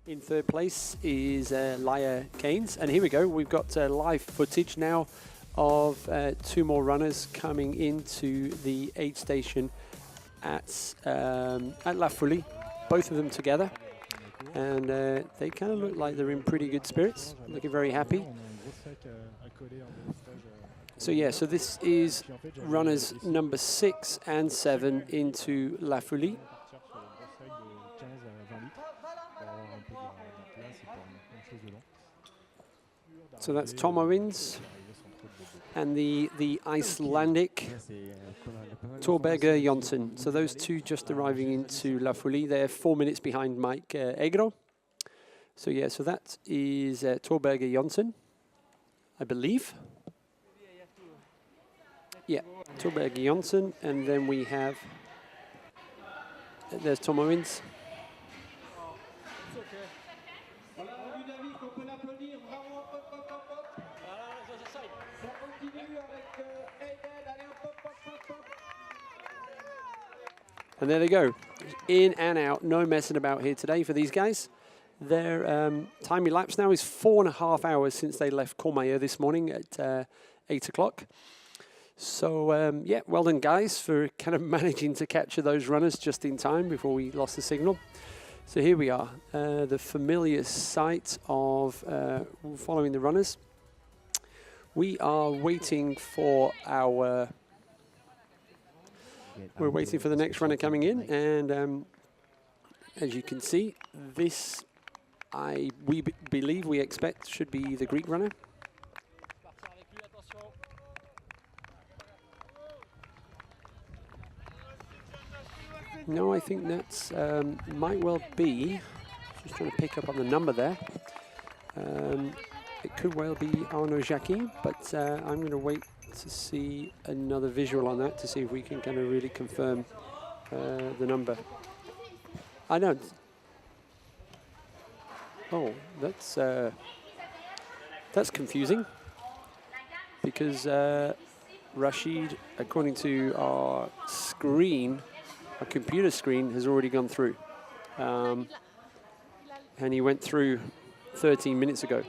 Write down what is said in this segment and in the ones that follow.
In third place is Laia Keynes, and here we go. We've got live footage now of two more runners coming into the aid station at La Fouly, both of them together, and they kind of look like they're in pretty good spirits, looking very happy. So yeah, so this is runners number 6 and 7 into La Fouly. So that's Tom Owens and the Icelandic Thorberger Jonsson. So those two just arriving into La Fouly. They're 4 minutes behind Mike Egro. So yeah, so that is Thorberger Jonsson, I believe. Yeah, Thorberger Jonsson, and then we have, there's Tom Owens. And there they go, in and out, no messing about here today for these guys. Their time elapsed now is 4.5 hours since they left Courmayeur this morning at 8 o'clock. So yeah, well done guys for kind of managing to capture those runners just in time before we lost the signal. So here we are, the familiar sight of following the runners. We are waiting for our... We're waiting for the next runner coming in, and as you can see, this we expect should be the Greek runner. No, I think that's might well be. Just trying to pick up on the number there. It could well be Arnaud Jacquin, but I'm going to wait to see another visual on that to see if we can kind of really confirm the number. I don't. Oh, that's confusing because Rashid, according to our screen, our computer screen, has already gone through, and he went through 13 minutes ago.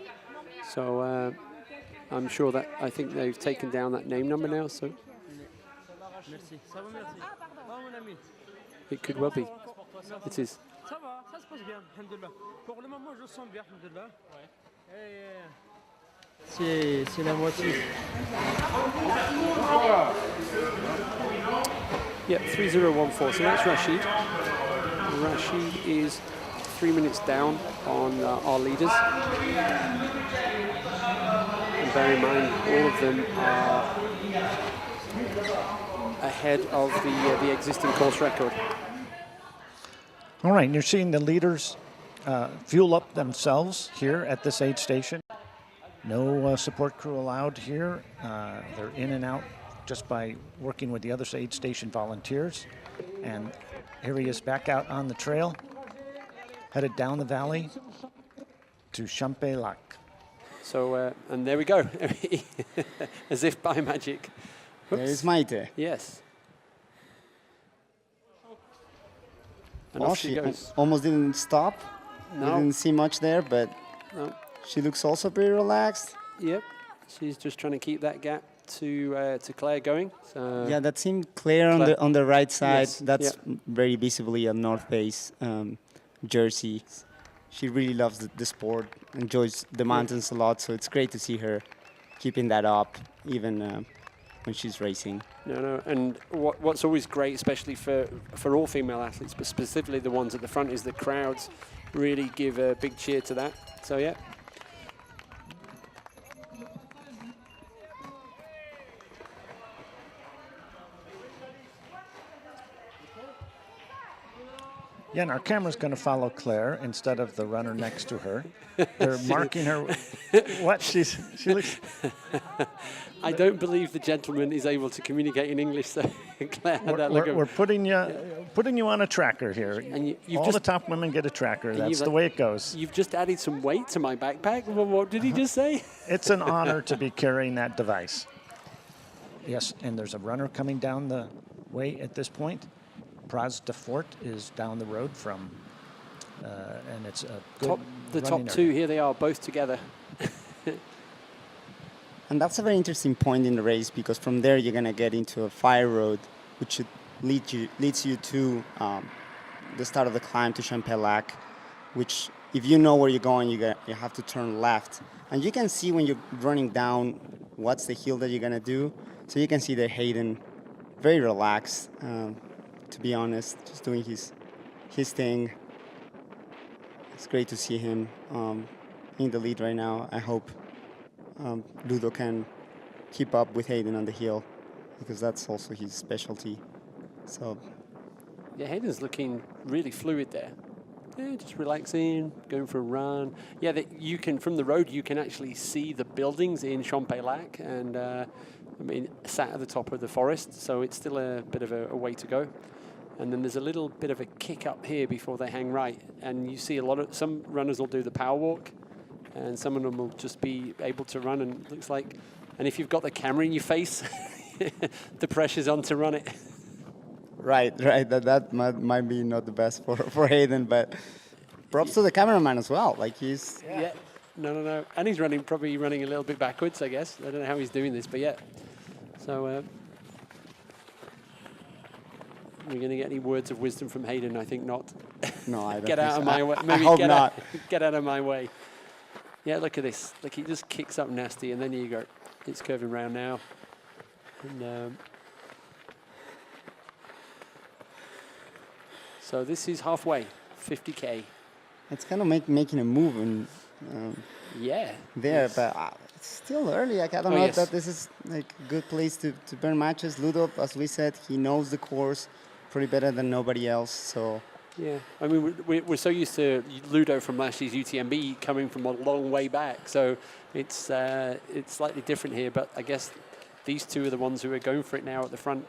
So. I'm sure that I think they've taken down that name number now, so it could well be. It is. C'est la moitié. Yep, 3014. So that's Rashid. Rashid is 3 minutes down on our leaders. And bear in mind, all of them are ahead of the existing course record. All right, you're seeing the leaders fuel up themselves here at this aid station. No support crew allowed here. They're in and out just by working with the other aid station volunteers. And here he is back out on the trail, headed down the valley to Champé-Lac. So, and there we go, as if by magic. There is Maite. Yes. And Well, off she goes. Almost didn't stop. No. We didn't see much there, but No. she looks also pretty relaxed. Yep. She's just trying to keep that gap to Claire going. So Yeah, that seemed clear Claire. on the right side. Yes, That's yeah. very visibly a North Face jersey. She really loves the sport, enjoys the mountains a lot, so it's great to see her keeping that up, even when she's racing. No, and what's always great, especially for all female athletes, but specifically the ones at the front, is the crowds really give a big cheer to that. So yeah. Yeah, and our camera's going to follow Claire instead of the runner next to her. They're marking her. What? She looks. I don't believe the gentleman is able to communicate in English, so Claire had that look. We're putting you on a tracker here. And you've all just, the top women get a tracker. That's the way it goes. You've just added some weight to my backpack. What did he just say? It's an honor to be carrying that device. Yes, and there's a runner coming down the way at this point. Praz de Fort is down the road from and it's a good The top running two, area. here they are, both together. And that's a very interesting point in the race, because from there you're going to get into a fire road, which should leads you to the start of the climb to Champex, which if you know where you're going, you have to turn left. And you can see when you're running down what's the hill that you're going to do. So you can see that Hayden, very relaxed, to be honest, just doing his thing. It's great to see him in the lead right now. I hope Ludo can keep up with Hayden on the hill, because that's also his specialty. So Yeah, Hayden's looking really fluid there. Yeah, just relaxing, going for a run. Yeah, you can, from the road, you can actually see the buildings in Champex, and I mean, sat at the top of the forest, so it's still a bit of a way to go. And then there's a little bit of a kick up here before they hang right, and you see some runners will do the power walk, and some of them will just be able to run, and it looks like, and if you've got the camera in your face, the pressure's on to run it. Right. That might be not the best for Hayden, but props to the cameraman as well. Like he's Yeah. No. And he's probably running a little bit backwards, I guess. I don't know how he's doing this, but yeah. So we're going to get any words of wisdom from Hayden? I think not. No, I don't. Get out of my way. I hope not. Get out of my way. Yeah, look at this. Like he just kicks up nasty, and then you go. It's curving round now. And so this is halfway, 50K. It's kind of making a move and Yeah. there, Yes. but it's still early. Like, I don't know if that this is like a good place to burn matches. Ludo, as we said, he knows the course pretty better than nobody else. So Yeah, I mean, we're so used to Ludo from last year's UTMB coming from a long way back, so it's slightly different here, but I guess these two are the ones who are going for it now at the front.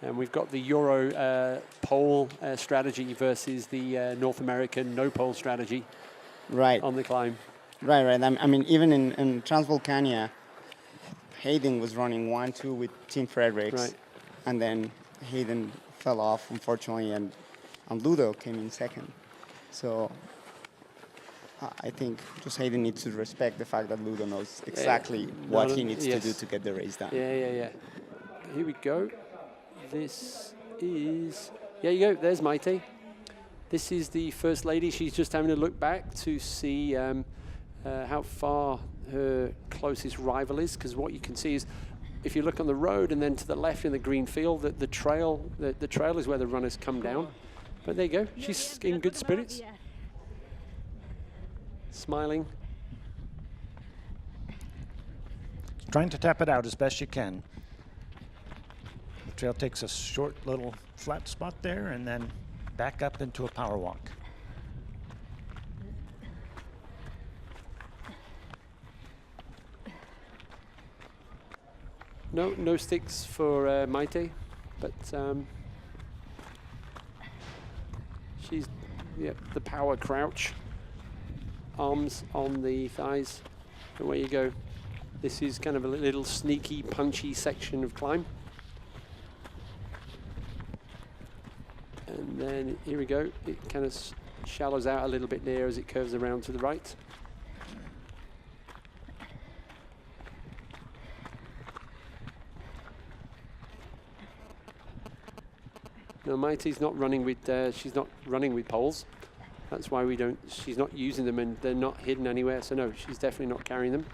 And we've got the Euro pole strategy versus the North American no pole strategy on the climb. Right. I mean, even in Transvolcania, Hayden was running 1-2 with Team Fredericks, Right. and then Hayden fell off, unfortunately, and Ludo came in second. So I think just Hayden needs to respect the fact that Ludo knows exactly what he needs to do to get the race done. Yeah. Here we go. This is, there you go, there's Maite. This is the First Lady. She's just having a look back to see how far her closest rival is, because what you can see is, if you look on the road and then to the left in the green field, the trail is where the runners come down. But there you go, she's in good spirits. Smiling. Trying to tap it out as best you can. The trail takes a short little flat spot there and then back up into a power walk. No sticks for Maite, but she's the power crouch, arms on the thighs. Away you go. This is kind of a little sneaky, punchy section of climb. And then here we go. It kind of shallows out a little bit there as it curves around to the right. No, Maite's not running with. She's not running with poles. That's why we don't. She's not using them, and they're not hidden anywhere. So no, she's definitely not carrying them.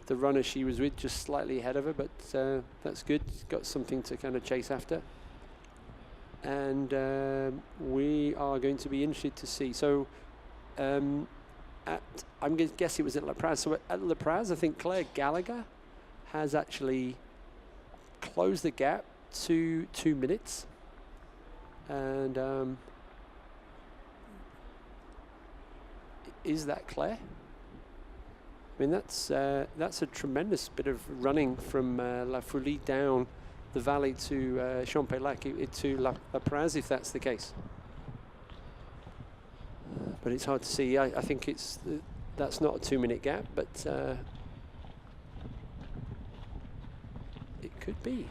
The runner she was with just slightly ahead of her, but that's good. She's got something to kind of chase after. And we are going to be interested to see. So I'm going to guess it was at La Praz. So at La Praz, I think Claire Gallagher has actually closed the gap to 2 minutes. And is that Claire? I mean, that's a tremendous bit of running from La Fouly down the valley to Champex to La Praz, if that's the case. But it's hard to see. I think that's not a 2 minute gap, but it could be.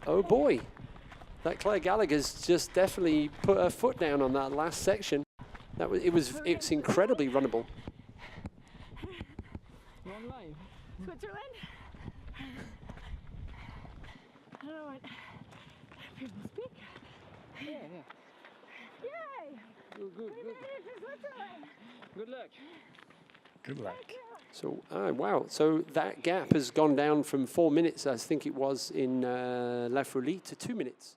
Oh boy, that Claire Gallagher's just definitely put her foot down on that last section. It's incredibly runnable. Switzerland? I don't know what people speak. Yeah. Yay! Good. We made it to Switzerland! Good luck. Good luck. So, wow. So that gap has gone down from 4 minutes, I think it was in La Fouly, to 2 minutes.